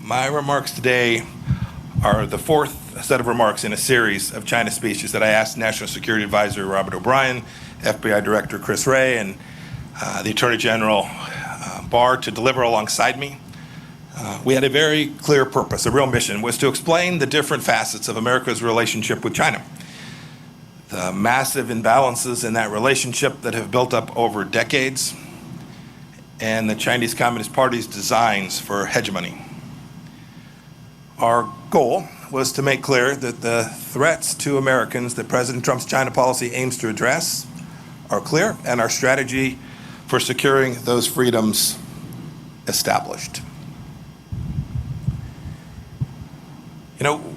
My remarks today are the fourth set of remarks in a series of China speeches that I asked National Security Advisor Robert O'Brien, FBI Director Chris Wray, and the Attorney General Barr to deliver alongside me. We had a very clear purpose, a real mission, was to explain the different facets of America's relationship with China. The massive imbalances in that relationship that have built up over decades, and the Chinese Communist Party's designs for hegemony. Our goal was to make clear that the threats to Americans that President Trump's China policy aims to address are clear, and our strategy for securing those freedoms established. You know,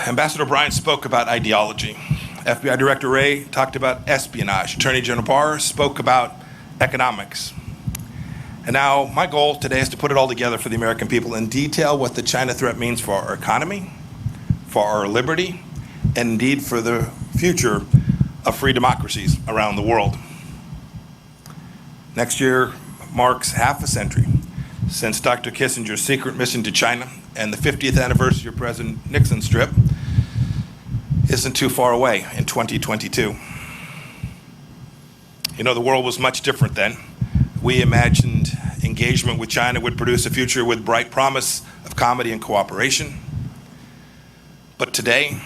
Ambassador O'Brien spoke about ideology. FBI Director Wray talked about espionage. Attorney General Barr spoke about economics. And now my goal today is to put it all together for the American people and detail what the China threat means for our economy, for our liberty, and indeed for the future of free democracies around the world. Next year marks half a century since Dr. Kissinger's secret mission to China, and the 50th anniversary of President Nixon's trip isn't too far away in 2022. You know, the world was much different then. We imagined engagement with China would produce a future with bright promise of comedy and cooperation. But today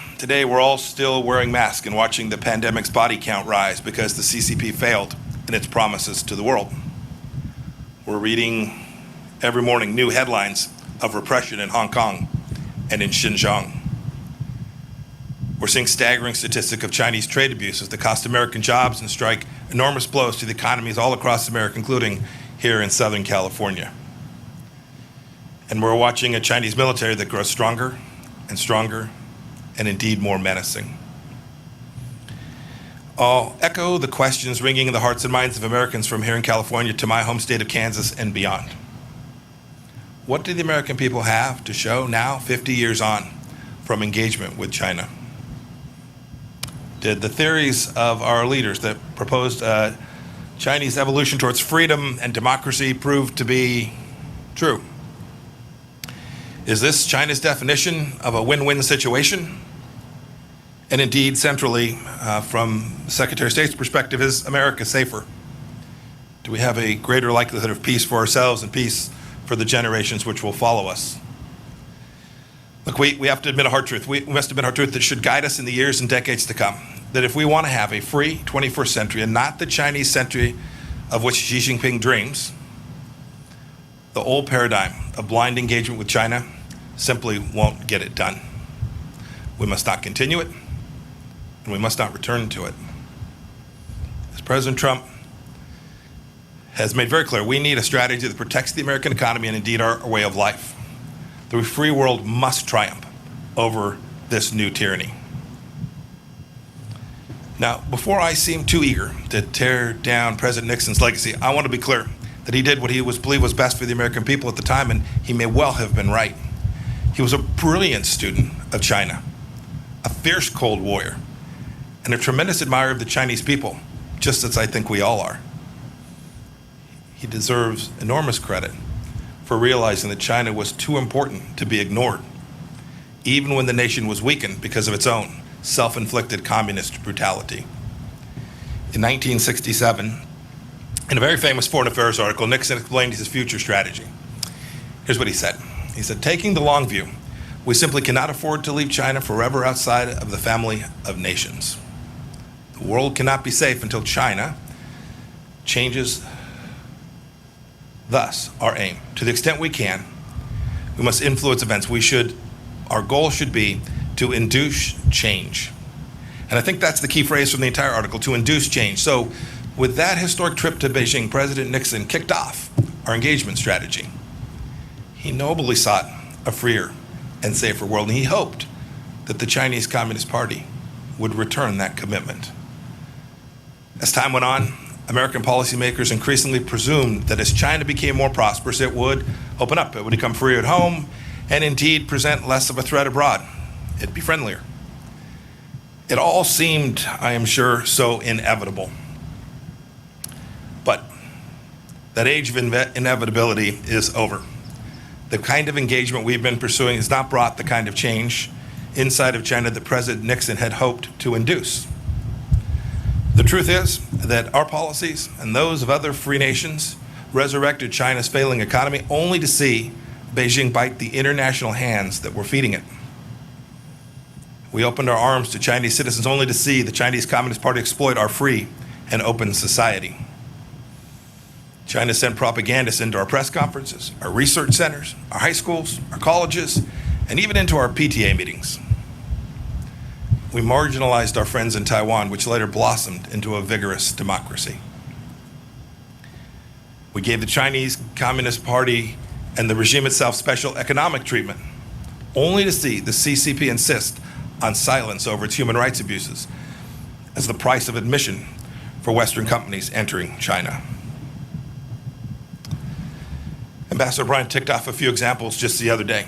we're all still wearing masks and watching the pandemic's body count rise because the CCP failed in its promises to the world. We're reading every morning new headlines of repression in Hong Kong and in Xinjiang. We're seeing staggering statistics of Chinese trade abuses that cost American jobs and strike enormous blows to the economies all across America, including here in Southern California. And we're watching a Chinese military that grows stronger and stronger and indeed more menacing. I'll echo the questions ringing in the hearts and minds of Americans from here in California to my home state of Kansas and beyond. What do the American people have to show now, 50 years on, from engagement with China? Did the theories of our leaders that proposed Chinese evolution towards freedom and democracy prove to be true? Is this China's definition of a win-win situation? And indeed, centrally, from Secretary of State's perspective, is America safer? Do we have a greater likelihood of peace for ourselves and peace for the generations which will follow us? Look, we have to admit a hard truth. We must admit a hard truth that should guide us in the years and decades to come. That if we want to have a free 21st century and not the Chinese century of which Xi Jinping dreams, the old paradigm of blind engagement with China simply won't get it done. We must not continue it, and we must not return to it. As President Trump has made very clear, we need a strategy that protects the American economy and indeed our way of life. The free world must triumph over this new tyranny. Now, before I seem too eager to tear down President Nixon's legacy, I want to be clear that he did what he believed was best for the American people at the time, and he may well have been right. He was a brilliant student of China, a fierce Cold Warrior, and a tremendous admirer of the Chinese people, just as I think we all are. He deserves enormous credit for realizing that China was too important to be ignored, even when the nation was weakened because of its own self-inflicted communist brutality. In 1967, in a very famous Foreign Affairs article, Nixon explained his future strategy. Here's what he said. He said, taking the long view, we simply cannot afford to leave China forever outside of the family of nations. The world cannot be safe until China changes. Thus, our aim, to the extent we can, we must influence events. Our goal should be to induce change. And I think that's the key phrase from the entire article, to induce change. So with that historic trip to Beijing, President Nixon kicked off our engagement strategy. He nobly sought a freer and safer world, and he hoped that the Chinese Communist Party would return that commitment. As time went on, American policymakers increasingly presumed that as China became more prosperous, it would open up, it would become freer at home, and indeed present less of a threat abroad. It'd be friendlier. It all seemed, I am sure, so inevitable. But that age of inevitability is over. The kind of engagement we've been pursuing has not brought the kind of change inside of China that President Nixon had hoped to induce. The truth is that our policies and those of other free nations resurrected China's failing economy only to see Beijing bite the international hands that were feeding it. We opened our arms to Chinese citizens only to see the Chinese Communist Party exploit our free and open society. China sent propagandists into our press conferences, our research centers, our high schools, our colleges, and even into our PTA meetings. We marginalized our friends in Taiwan, which later blossomed into a vigorous democracy. We gave the Chinese Communist Party and the regime itself special economic treatment, only to see the CCP insist on silence over its human rights abuses as the price of admission for Western companies entering China. Ambassador O'Brien ticked off a few examples just the other day.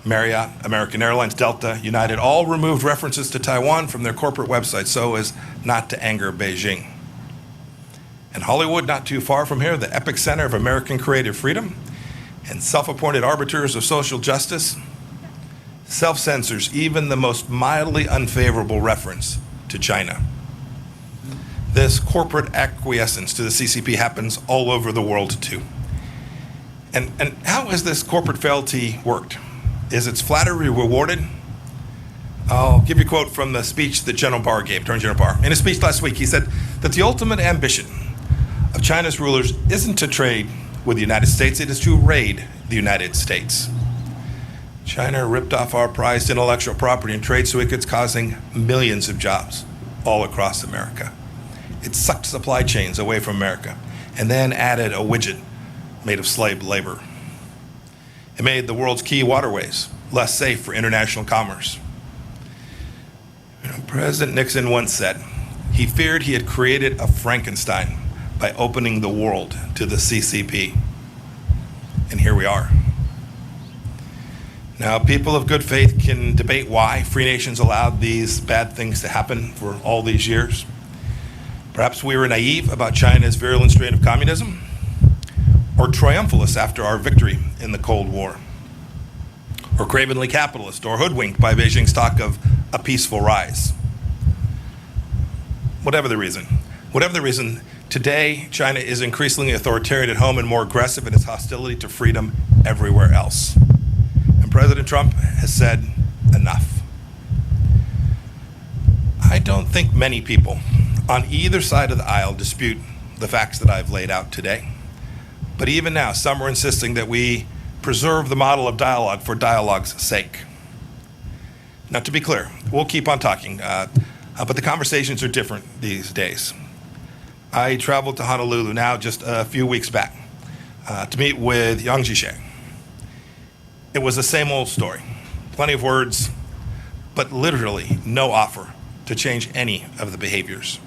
Marriott, American Airlines, Delta, United all removed references to Taiwan from their corporate websites so as not to anger Beijing. And Hollywood, not too far from here, the epicenter of American creative freedom and self-appointed arbiters of social justice, self-censors even the most mildly unfavorable reference to China. This corporate acquiescence to the CCP happens all over the world too. And how has this corporate fealty worked? Is its flattery rewarded? I'll give you a quote from the speech that General Barr gave, Attorney General Barr. In his speech last week, he said that the ultimate ambition of China's rulers isn't to trade with the United States, it is to raid the United States. China ripped off our prized intellectual property and trade secrets, causing millions of jobs all across America. It sucked supply chains away from America and then added a widget made of slave labor. It made the world's key waterways less safe for international commerce. President Nixon once said he feared he had created a Frankenstein by opening the world to the CCP. And here we are. Now, people of good faith can debate why free nations allowed these bad things to happen for all these years. Perhaps we were naive about China's virulent strain of communism, or triumphalist after our victory in the Cold War, or cravenly capitalist, or hoodwinked by Beijing's talk of a peaceful rise. Whatever the reason, today China is increasingly authoritarian at home and more aggressive in its hostility to freedom everywhere else. And President Trump has said enough. I don't think many people on either side of the aisle dispute the facts that I've laid out today. But even now, some are insisting that we preserve the model of dialogue for dialogue's sake. Now, to be clear, we'll keep on talking, but the conversations are different these days. I traveled to Honolulu now just a few weeks back to meet with Yang Jiechi. It was the same old story. Plenty of words, but literally no offer to change any of the behaviors.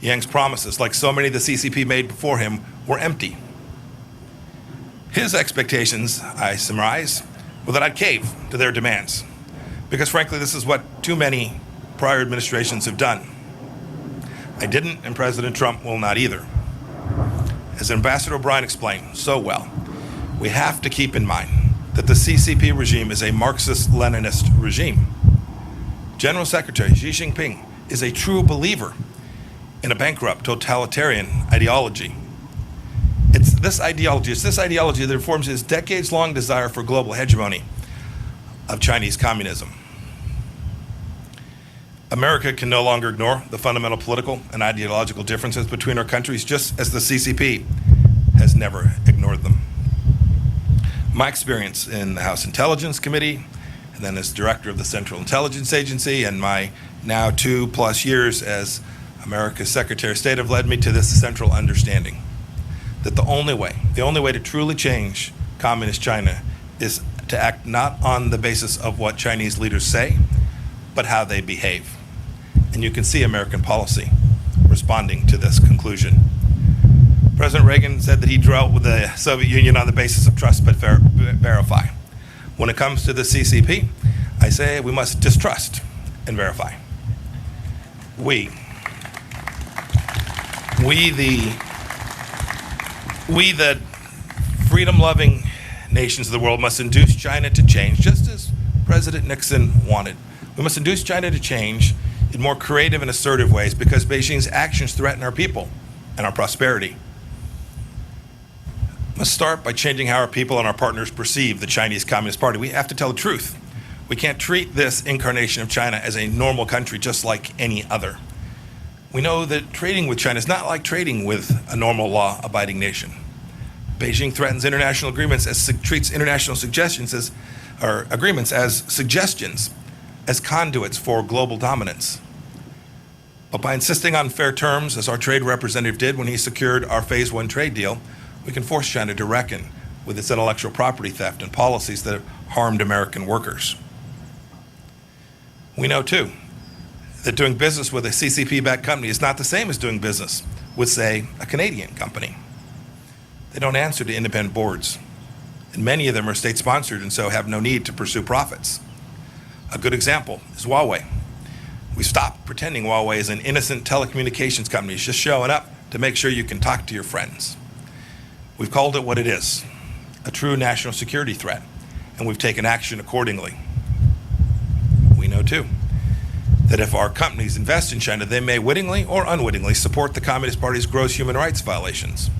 Yang's promises, like so many the CCP made before him, were empty. His expectations, I surmise, were that I'd cave to their demands, because frankly, this is what too many prior administrations have done. I didn't, and President Trump will not either. As Ambassador O'Brien explained so well, we have to keep in mind that the CCP regime is a Marxist-Leninist regime. General Secretary Xi Jinping is a true believer in a bankrupt totalitarian ideology. It's this ideology that informs his decades-long desire for global hegemony of Chinese communism. America can no longer ignore the fundamental political and ideological differences between our countries, just as the CCP has never ignored them. My experience in the House Intelligence Committee, and then as director of the Central Intelligence Agency, and my now 2+ years as America's Secretary of State have led me to this central understanding that the only way to truly change communist China is to act not on the basis of what Chinese leaders say, but how they behave. And you can see American policy responding to this conclusion. President Reagan said that he dealt with the Soviet Union on the basis of trust but verify. When it comes to the CCP, I say we must distrust and verify. We the freedom-loving nations of the world must induce China to change, just as President Nixon wanted. We must induce China to change in more creative and assertive ways because Beijing's actions threaten our people and our prosperity. We must start by changing how our people and our partners perceive the Chinese Communist Party. We have to tell the truth. We can't treat this incarnation of China as a normal country just like any other. We know that trading with China is not like trading with a normal law-abiding nation. Beijing threatens international agreements treats international agreements as suggestions, as conduits for global dominance. But by insisting on fair terms, as our trade representative did when he secured our Phase 1 trade deal, we can force China to reckon with its intellectual property theft and policies that have harmed American workers. We know, too, that doing business with a CCP-backed company is not the same as doing business with, say, a Canadian company. They don't answer to independent boards, and many of them are state-sponsored and so have no need to pursue profits. A good example is Huawei. We stopped pretending Huawei is an innocent telecommunications company just showing up to make sure you can talk to your friends. We've called it what it is, a true national security threat, and we've taken action accordingly. We know, too, that if our companies invest in China, they may wittingly or unwittingly support the Communist Party's gross human rights violations.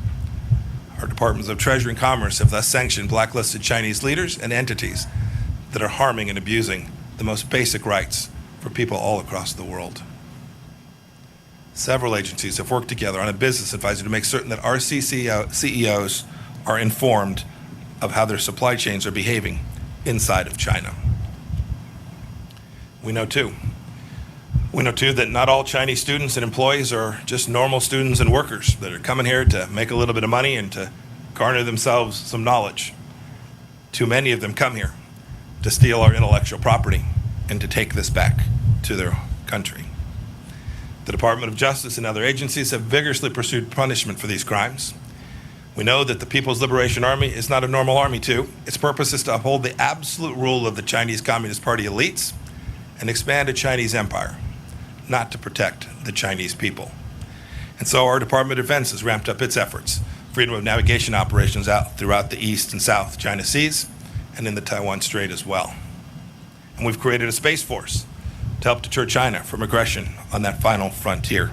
Our Departments of Treasury and Commerce have thus sanctioned blacklisted Chinese leaders and entities that are harming and abusing the most basic rights for people all across the world. Several agencies have worked together on a business advisory to make certain that our CEOs are informed of how their supply chains are behaving inside of China. We know, too, that not all Chinese students and employees are just normal students and workers that are coming here to make a little bit of money and to garner themselves some knowledge. Too many of them come here to steal our intellectual property and to take this back to their country. The Department of Justice and other agencies have vigorously pursued punishment for these crimes. We know that the People's Liberation Army is not a normal army, too. Its purpose is to uphold the absolute rule of the Chinese Communist Party elites and expand a Chinese empire, not to protect the Chinese people. And so our Department of Defense has ramped up its efforts, freedom of navigation operations out throughout the East and South China Seas and in the Taiwan Strait as well. And we've created a space force to help deter China from aggression on that final frontier.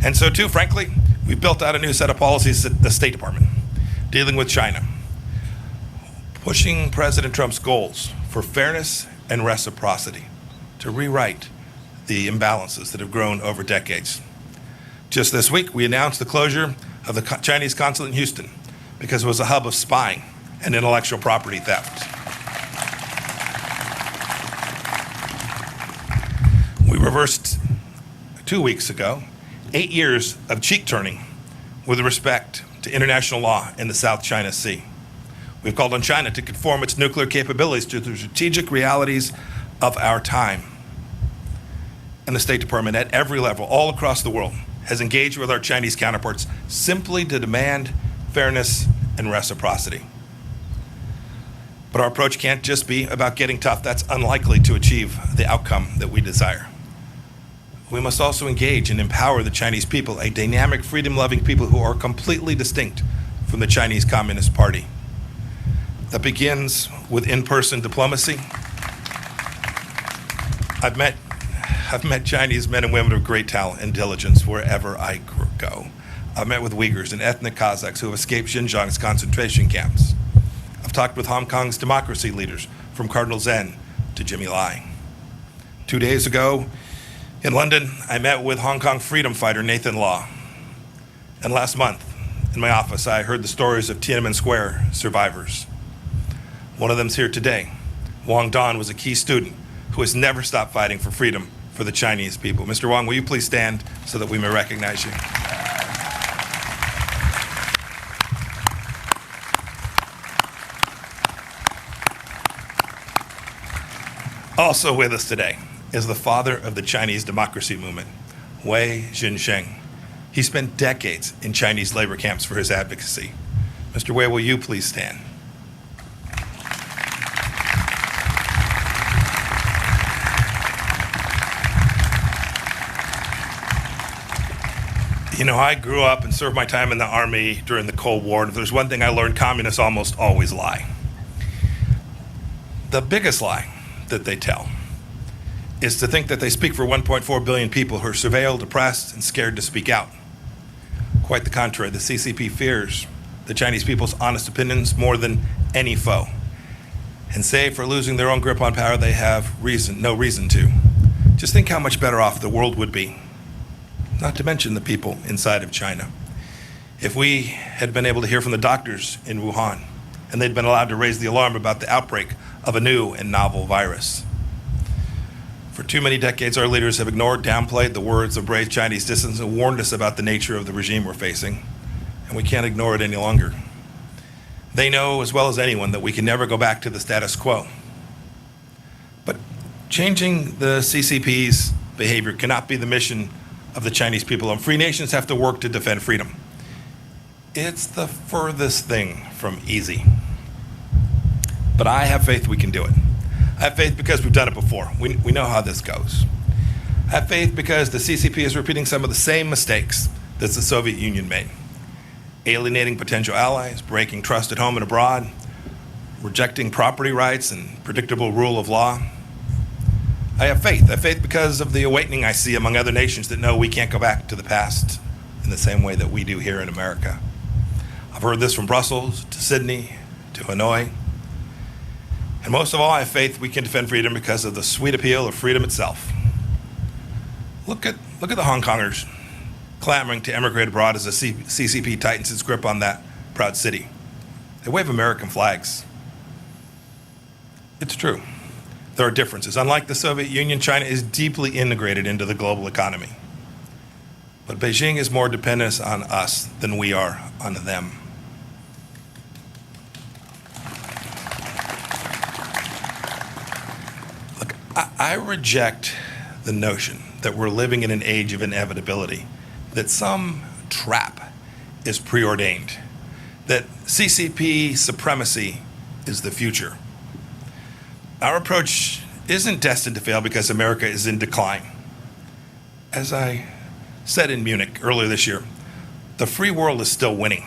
And so too, frankly, we've built out a new set of policies at the State Department dealing with China, pushing President Trump's goals for fairness and reciprocity to rewrite the imbalances that have grown over decades. Just this week, we announced the closure of the Chinese consulate in Houston because it was a hub of spying and intellectual property theft. We reversed 2 weeks ago 8 years of cheek turning with respect to international law in the South China Sea. We've called on China to conform its nuclear capabilities to the strategic realities of our time. And the State Department at every level, all across the world, has engaged with our Chinese counterparts simply to demand fairness and reciprocity. But our approach can't just be about getting tough. That's unlikely to achieve the outcome that we desire. We must also engage and empower the Chinese people, a dynamic, freedom-loving people who are completely distinct from the Chinese Communist Party. That begins with in-person diplomacy. I've met Chinese men and women of great talent and diligence wherever I go. I've met with Uyghurs and ethnic Kazakhs who have escaped Xinjiang's concentration camps. I've talked with Hong Kong's democracy leaders, from Cardinal Zen to Jimmy Lai. 2 days ago in London, I met with Hong Kong freedom fighter Nathan Law. And last month, in my office, I heard the stories of Tiananmen Square survivors. One of them's here today. Wang Dan was a key student who has never stopped fighting for freedom for the Chinese people. Mr. Wang, will you please stand so that we may recognize you? Also with us today is the father of the Chinese democracy movement, Wei Jinsheng. He spent decades in Chinese labor camps for his advocacy. Mr. Wei, will you please stand? You know, I grew up and served my time in the Army during the Cold War, and if there's one thing I learned, communists almost always lie. The biggest lie that they tell is to think that they speak for 1.4 billion people who are surveilled, oppressed, and scared to speak out. Quite the contrary, the CCP fears the Chinese people's honest opinions more than any foe. And save for losing their own grip on power, they have no reason to. Just think how much better off the world would be, not to mention the people inside of China, if we had been able to hear from the doctors in Wuhan, and they'd been allowed to raise the alarm about the outbreak of a new and novel virus. For too many decades, our leaders have ignored, downplayed the words of brave Chinese dissidents and warned us about the nature of the regime we're facing, and we can't ignore it any longer. They know as well as anyone that we can never go back to the status quo. But changing the CCP's behavior cannot be the mission of the Chinese people, and free nations have to work to defend freedom. It's the furthest thing from easy. But I have faith we can do it. I have faith because we've done it before. We know how this goes. I have faith because the CCP is repeating some of the same mistakes that the Soviet Union made. Alienating potential allies, breaking trust at home and abroad, rejecting property rights and predictable rule of law. I have faith. I have faith because of the awakening I see among other nations that know we can't go back to the past in the same way that we do here in America. I've heard this from Brussels to Sydney to Hanoi. And most of all, I have faith we can defend freedom because of the sweet appeal of freedom itself. Look at the Hong Kongers clamoring to emigrate abroad as the CCP tightens its grip on that proud city. They wave American flags. It's true. There are differences. Unlike the Soviet Union, China is deeply integrated into the global economy. But Beijing is more dependent on us than we are on them. Look, I reject the notion that we're living in an age of inevitability, that some trap is preordained, that CCP supremacy is the future. Our approach isn't destined to fail because America is in decline. As I said in Munich earlier this year, the free world is still winning.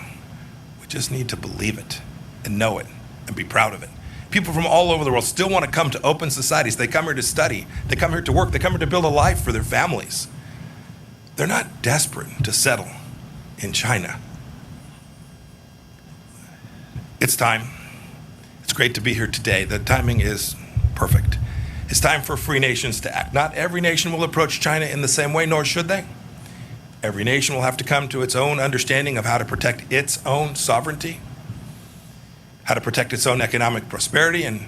We just need to believe it and know it and be proud of it. People from all over the world still want to come to open societies. They come here to study. They come here to work. They come here to build a life for their families. They're not desperate to settle in China. It's time. It's great to be here today. The timing is perfect. It's time for free nations to act. Not every nation will approach China in the same way, nor should they. Every nation will have to come to its own understanding of how to protect its own sovereignty, how to protect its own economic prosperity, and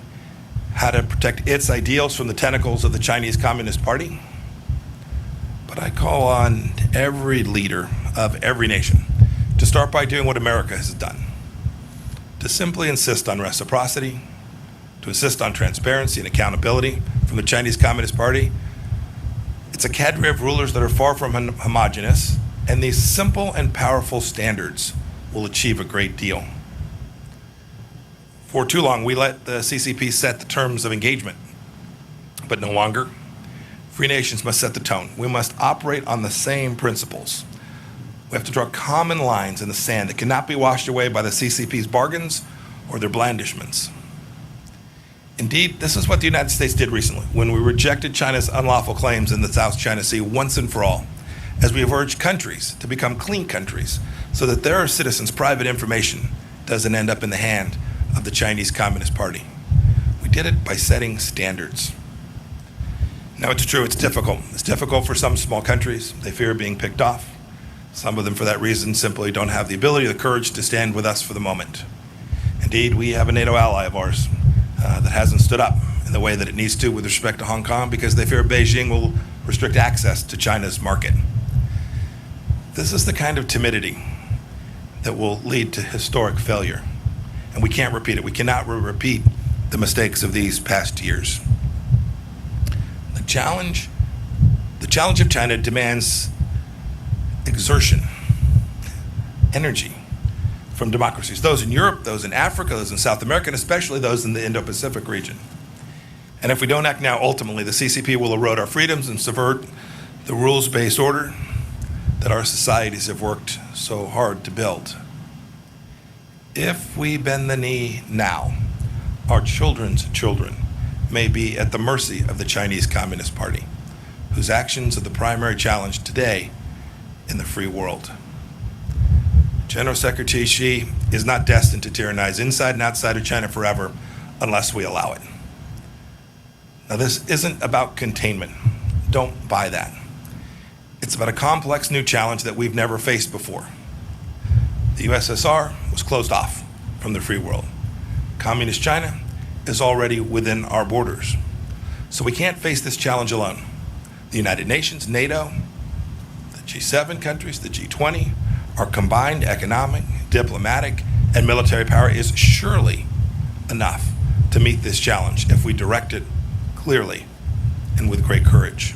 how to protect its ideals from the tentacles of the Chinese Communist Party. But I call on every leader of every nation to start by doing what America has done, to simply insist on reciprocity, to insist on transparency and accountability from the Chinese Communist Party. It's a cadre of rulers that are far from homogenous, and these simple and powerful standards will achieve a great deal. For too long, we let the CCP set the terms of engagement, but no longer. Free nations must set the tone. We must operate on the same principles. We have to draw common lines in the sand that cannot be washed away by the CCP's bargains or their blandishments. Indeed, this is what the United States did recently when we rejected China's unlawful claims in the South China Sea once and for all, as we have urged countries to become clean countries so that their citizens' private information doesn't end up in the hand of the Chinese Communist Party. We did it by setting standards. Now, it's true, it's difficult. It's difficult for some small countries. They fear being picked off. Some of them, for that reason, simply don't have the ability or the courage to stand with us for the moment. Indeed, we have a NATO ally of ours that hasn't stood up in the way that it needs to with respect to Hong Kong because they fear Beijing will restrict access to China's market. This is the kind of timidity that will lead to historic failure, and we can't repeat it. We cannot repeat the mistakes of these past years. The challenge of China demands exertion, energy from democracies, those in Europe, those in Africa, those in South America, and especially those in the Indo-Pacific region. And if we don't act now, ultimately, the CCP will erode our freedoms and subvert the rules-based order that our societies have worked so hard to build. If we bend the knee now, our children's children may be at the mercy of the Chinese Communist Party, whose actions are the primary challenge today in the free world. General Secretary Xi is not destined to tyrannize inside and outside of China forever unless we allow it. Now, this isn't about containment. Don't buy that. It's about a complex new challenge that we've never faced before. The USSR was closed off from the free world. Communist China is already within our borders. So we can't face this challenge alone. The United Nations, NATO, the G7 countries, the G20, our combined economic, diplomatic, and military power is surely enough to meet this challenge if we direct it clearly and with great courage.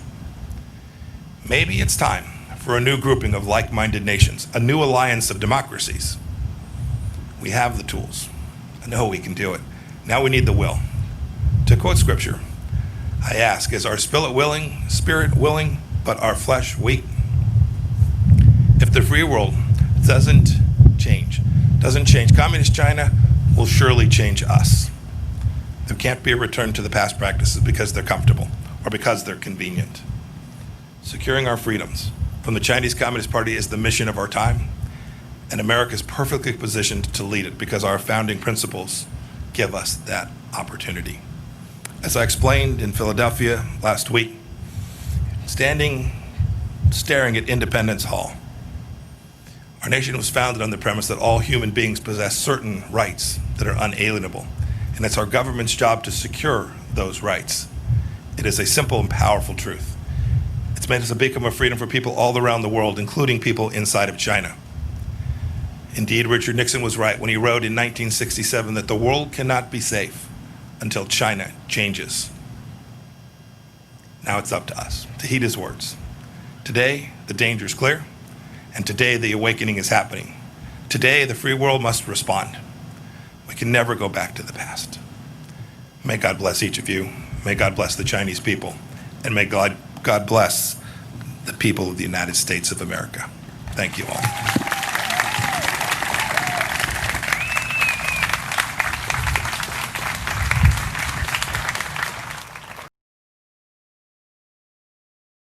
Maybe it's time for a new grouping of like-minded nations, a new alliance of democracies. We have the tools. I know we can do it. Now we need the will. To quote scripture, I ask, is our spirit willing, but our flesh weak? If the free world doesn't change, Communist China will surely change us. There can't be a return to the past practices because they're comfortable or because they're convenient. Securing our freedoms from the Chinese Communist Party is the mission of our time, and America is perfectly positioned to lead it because our founding principles give us that opportunity. As I explained in Philadelphia last week, staring at Independence Hall, our nation was founded on the premise that all human beings possess certain rights that are unalienable, and it's our government's job to secure those rights. It is a simple and powerful truth. It's made us a beacon of freedom for people all around the world, including people inside of China. Indeed, Richard Nixon was right when he wrote in 1967 that the world cannot be safe until China changes. Now it's up to us to heed his words. Today, the danger is clear, and today the awakening is happening. Today, the free world must respond. We can never go back to the past. May God bless each of you. May God bless the Chinese people. And may God bless the people of the United States of America. Thank you all.